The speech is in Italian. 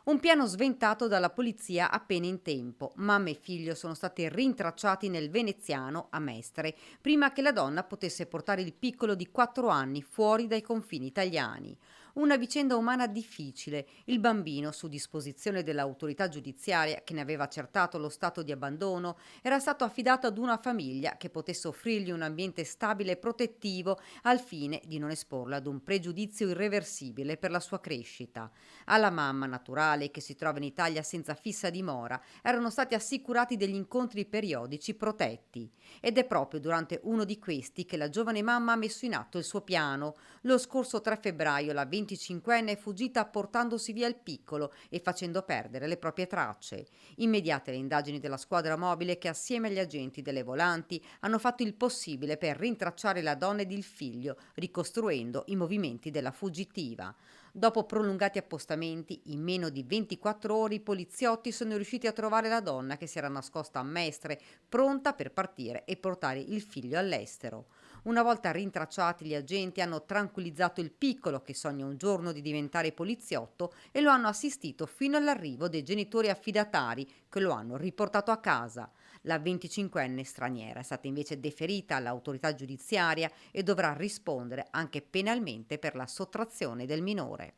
Un piano sventato dalla polizia appena in tempo. Mamma e figlio sono stati rintracciati nel veneziano a Mestre, prima che la donna potesse portare il piccolo di 4 anni fuori dai confini italiani. Una vicenda umana difficile. Il bambino, su disposizione dell'autorità giudiziaria che ne aveva accertato lo stato di abbandono, era stato affidato ad una famiglia che potesse offrirgli un ambiente stabile e protettivo al fine di non esporlo ad un pregiudizio irreversibile per la sua crescita. Alla mamma naturale, che si trova in Italia senza fissa dimora, erano stati assicurati degli incontri periodici protetti. Ed è proprio durante uno di questi che la giovane mamma ha messo in atto il suo piano. Lo scorso 3 febbraio la 25enne è fuggita portandosi via il piccolo e facendo perdere le proprie tracce. Immediate le indagini della squadra mobile che assieme agli agenti delle volanti hanno fatto il possibile per rintracciare la donna ed il figlio, ricostruendo i movimenti della fuggitiva. Dopo prolungati appostamenti, in meno di 24 ore i poliziotti sono riusciti a trovare la donna che si era nascosta a Mestre, pronta per partire e portare il figlio all'estero. Una volta rintracciati, gli agenti hanno tranquillizzato il piccolo che sogna un giorno di diventare poliziotto e lo hanno assistito fino all'arrivo dei genitori affidatari che lo hanno riportato a casa. La 25enne straniera è stata invece deferita all'autorità giudiziaria e dovrà rispondere anche penalmente per la sottrazione del minore.